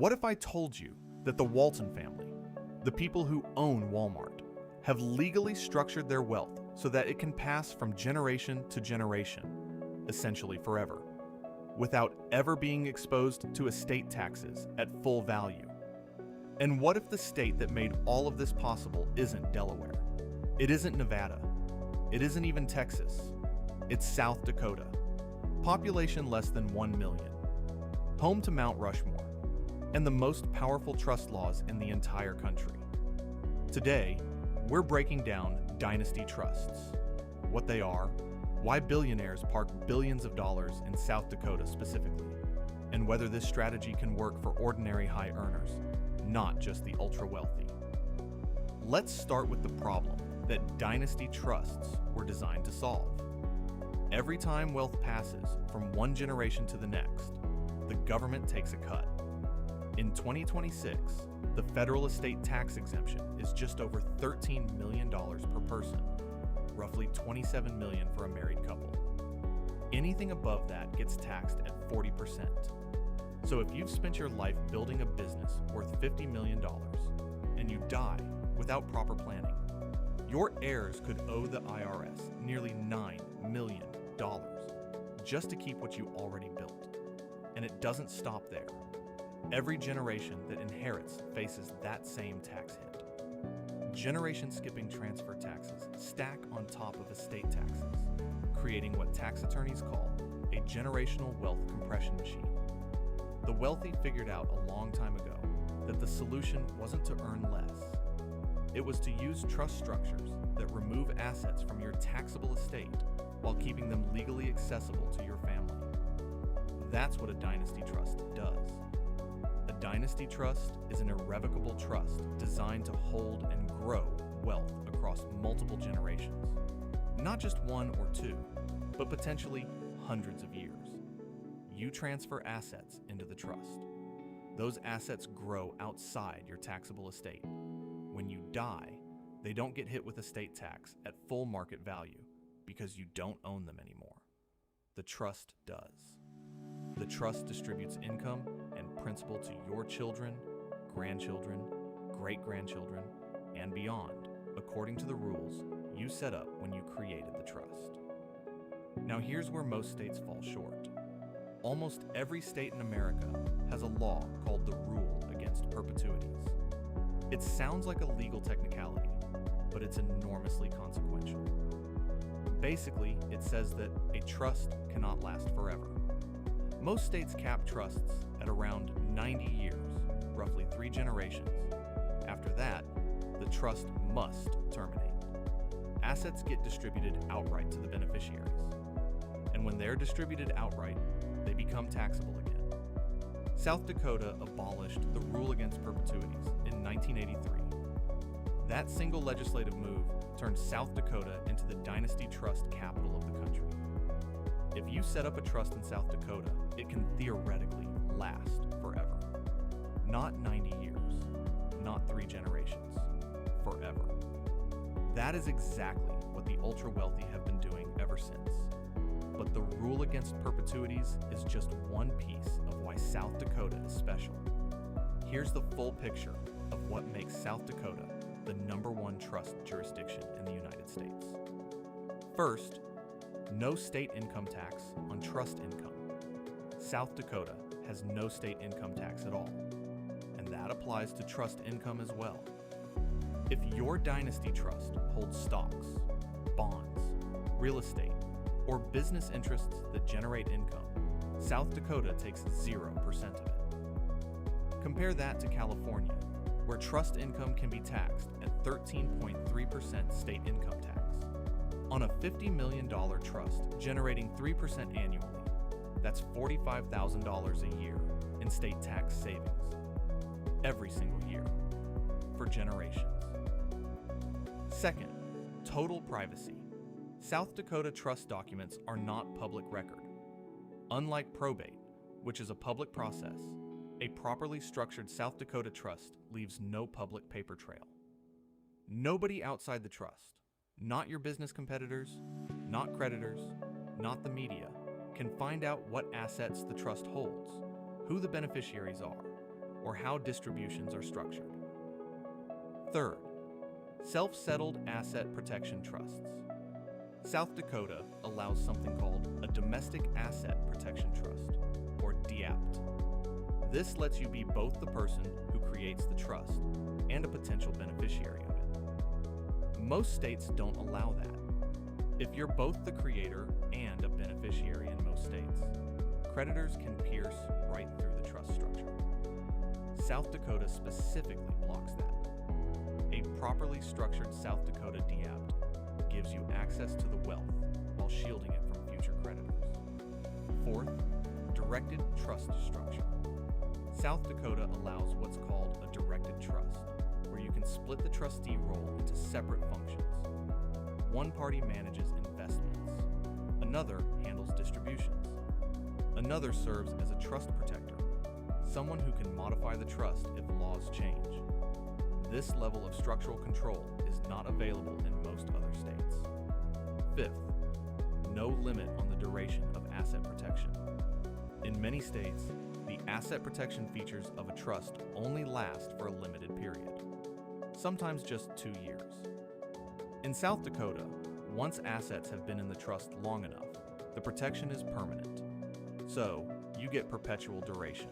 What if I told you that the Walton family, the people who own Walmart, have legally structured their wealth so that it can pass from generation to generation, essentially forever, without ever being exposed to estate taxes at full value? And what if the state that made all of this possible isn't Delaware? It isn't Nevada. It isn't even Texas. It's South Dakota. Population less than 1 million. Home to Mount Rushmore, and the most powerful trust laws in the entire country. Today, we're breaking down Dynasty trusts, what they are, why billionaires park billions of dollars in South Dakota specifically, and whether this strategy can work for ordinary high earners, not just the ultra-wealthy. Let's start with the problem that Dynasty trusts were designed to solve. Every time wealth passes from one generation to the next, the government takes a cut. In 2026, the federal estate tax exemption is just over $13 million per person, roughly $27 million for a married couple. Anything above that gets taxed at 40%. So if you've spent your life building a business worth $50 million and you die without proper planning, your heirs could owe the IRS nearly $9 million just to keep what you already built. And it doesn't stop there. Every generation that inherits faces that same tax hit. Generation-skipping transfer taxes stack on top of estate taxes, creating what tax attorneys call a generational wealth compression machine. The wealthy figured out a long time ago that the solution wasn't to earn less. It was to use trust structures that remove assets from your taxable estate while keeping them legally accessible to your family. That's what a dynasty trust does. A dynasty trust is an irrevocable trust designed to hold and grow wealth across multiple generations. Not just one or two, but potentially hundreds of years. You transfer assets into the trust. Those assets grow outside your taxable estate. When you die, they don't get hit with estate tax at full market value because you don't own them anymore. The trust does. The trust distributes income and principal to your children, grandchildren, great-grandchildren, and beyond, according to the rules you set up when you created the trust. Now here's where most states fall short. Almost every state in America has a law called the Rule Against Perpetuities. It sounds like a legal technicality, but it's enormously consequential. Basically, it says that a trust cannot last forever. Most states cap trusts at around 90 years, roughly 3 generations. After that, the trust must terminate. Assets get distributed outright to the beneficiaries. And when they're distributed outright, they become taxable again. South Dakota abolished the Rule Against Perpetuities in 1983. That single legislative move turned South Dakota into the dynasty trust capital of the country. If you set up a trust in South Dakota, it can theoretically last forever. Not 90 years, not 3 generations, forever. That is exactly what the ultra-wealthy have been doing ever since. But the Rule Against Perpetuities is just one piece of why South Dakota is special. Here's the full picture of what makes South Dakota the #1 trust jurisdiction in the United States. First, no state income tax on trust income. South Dakota has no state income tax at all, and that applies to trust income as well. If your dynasty trust holds stocks, bonds, real estate, or business interests that generate income, South Dakota takes 0% of it. Compare that to California, where trust income can be taxed at 13.3% state income tax. On a $50 million trust generating 3% annually, that's $45,000 a year in state tax savings. Every single year. For generations. Second, total privacy. South Dakota trust documents are not public record. Unlike probate, which is a public process, a properly structured South Dakota trust leaves no public paper trail. Nobody outside the trust, not your business competitors, not creditors, not the media, can find out what assets the trust holds, who the beneficiaries are, or how distributions are structured. Third, self-settled asset protection trusts. South Dakota allows something called a Domestic Asset Protection Trust, or DAPT. This lets you be both the person who creates the trust and a potential beneficiary of it. Most states don't allow that. If you're both the creator and a beneficiary in most states, creditors can pierce right through the trust structure. South Dakota specifically blocks that. A properly structured South Dakota DAPT gives you access to the wealth while shielding it from future creditors. Fourth, directed trust structure. South Dakota allows what's called a directed trust, where you can split the trustee role into separate functions. One party manages investments, another handles distributions, another serves as a trust protector, someone who can modify the trust if laws change. This level of structural control is not available in most other states. Fifth, no limit on the duration of asset protection. In many states, the asset protection features of a trust only last for a limited period, sometimes just 2 years. In South Dakota, once assets have been in the trust long enough, the protection is permanent. So, you get perpetual duration,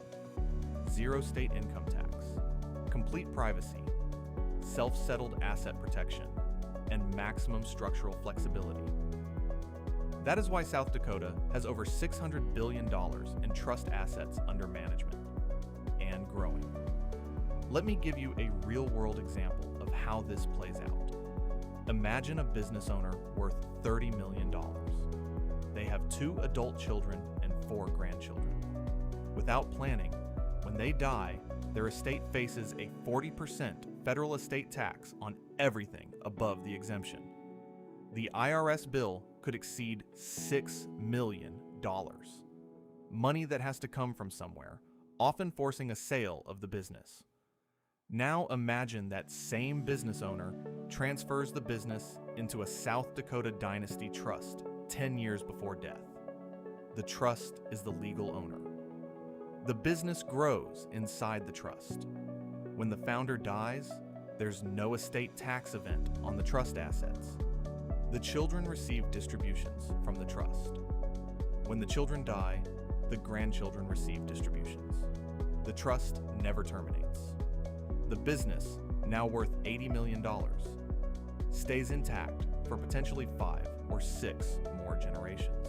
0 state income tax, complete privacy, self-settled asset protection, and maximum structural flexibility. That is why South Dakota has over $600 billion in trust assets under management, and growing. Let me give you a real-world example of how this plays out. Imagine a business owner worth $30 million. They have 2 adult children and 4 grandchildren. Without planning, when they die, their estate faces a 40% federal estate tax on everything above the exemption. The IRS bill could exceed $6 million. Money that has to come from somewhere, often forcing a sale of the business. Now imagine that same business owner transfers the business into a South Dakota Dynasty trust 10 years before death. The trust is the legal owner. The business grows inside the trust. When the founder dies, there's no estate tax event on the trust assets. The children receive distributions from the trust. When the children die, the grandchildren receive distributions. The trust never terminates. The business, now worth $80 million, stays intact for potentially 5 or 6 more generations.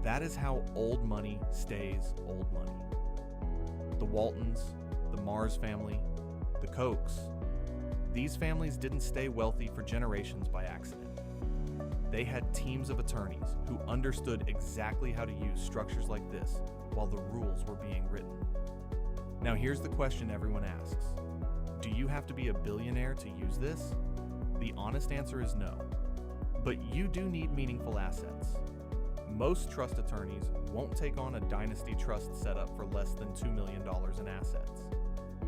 That is how old money stays old money. The Waltons, the Mars family, the Kochs, these families didn't stay wealthy for generations by accident. They had teams of attorneys who understood exactly how to use structures like this while the rules were being written. Now here's the question everyone asks. Do you have to be a billionaire to use this? The honest answer is no. But you do need meaningful assets. Most trust attorneys won't take on a dynasty trust setup for less than $2 million in assets.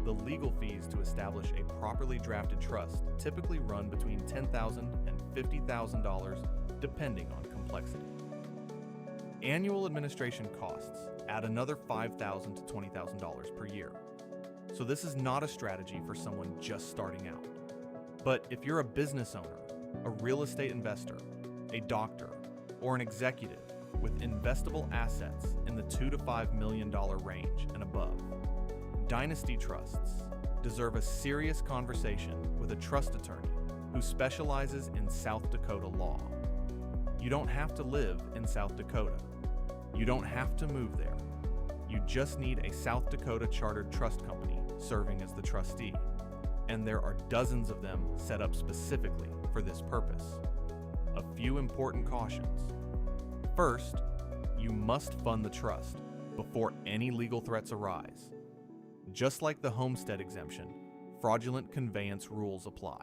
The legal fees to establish a properly drafted trust typically run between $10,000 and $50,000 depending on complexity. Annual administration costs add another $5,000 to $20,000 per year. So this is not a strategy for someone just starting out. But if you're a business owner, a real estate investor, a doctor, or an executive with investable assets in the $2 to $5 million range and above, dynasty trusts deserve a serious conversation with a trust attorney who specializes in South Dakota law. You don't have to live in South Dakota. You don't have to move there. You just need a South Dakota chartered trust company serving as the trustee, and there are dozens of them set up specifically for this purpose. A few important cautions. First, you must fund the trust before any legal threats arise. Just like the homestead exemption, fraudulent conveyance rules apply.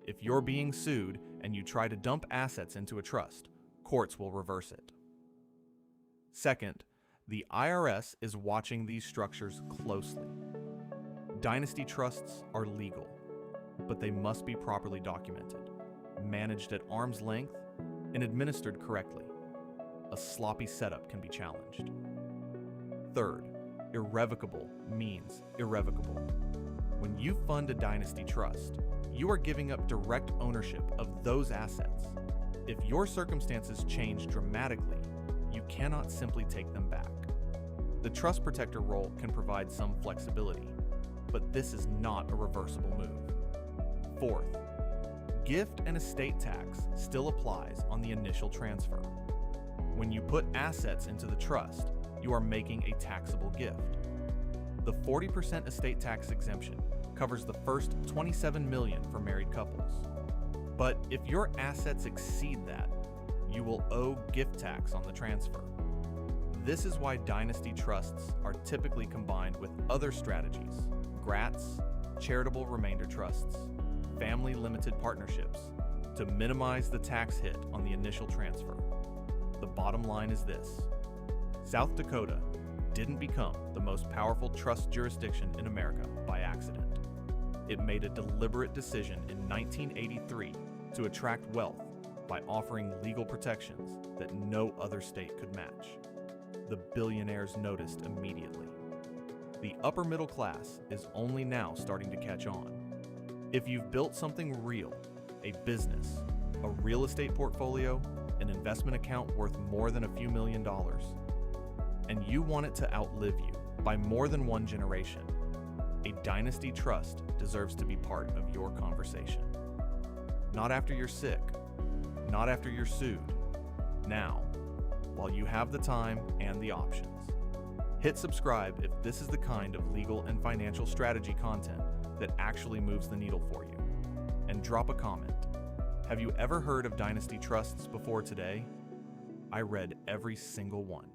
If you're being sued and you try to dump assets into a trust, courts will reverse it. Second, the IRS is watching these structures closely. Dynasty trusts are legal, but they must be properly documented, managed at arm's length, and administered correctly. A sloppy setup can be challenged. Third, Irrevocable means irrevocable. When you fund a Dynasty trust, you are giving up direct ownership of those assets. If your circumstances change dramatically, you cannot simply take them back. The trust protector role can provide some flexibility, but this is not a reversible move. Fourth, gift and estate tax still applies on the initial transfer. When you put assets into the trust, you are making a taxable gift. The 40% estate tax exemption covers the first $27 million for married couples. But if your assets exceed that, you will owe gift tax on the transfer. This is why Dynasty trusts are typically combined with other strategies: GRATs, charitable remainder trusts, family limited partnerships, to minimize the tax hit on the initial transfer. The bottom line is this: South Dakota didn't become the most powerful trust jurisdiction in America by accident. It made a deliberate decision in 1983 to attract wealth by offering legal protections that no other state could match. The billionaires noticed immediately. The upper middle class is only now starting to catch on. If you've built something real, a business, a real estate portfolio, an investment account worth more than a few $1,000,000, and you want it to outlive you by more than one generation, a Dynasty trust deserves to be part of your conversation. Not after you're sick, not after you're sued. Now, while you have the time and the options. Hit subscribe if this is the kind of legal and financial strategy content that actually moves the needle for you. And drop a comment. Have you ever heard of Dynasty trusts before today? I read every single one.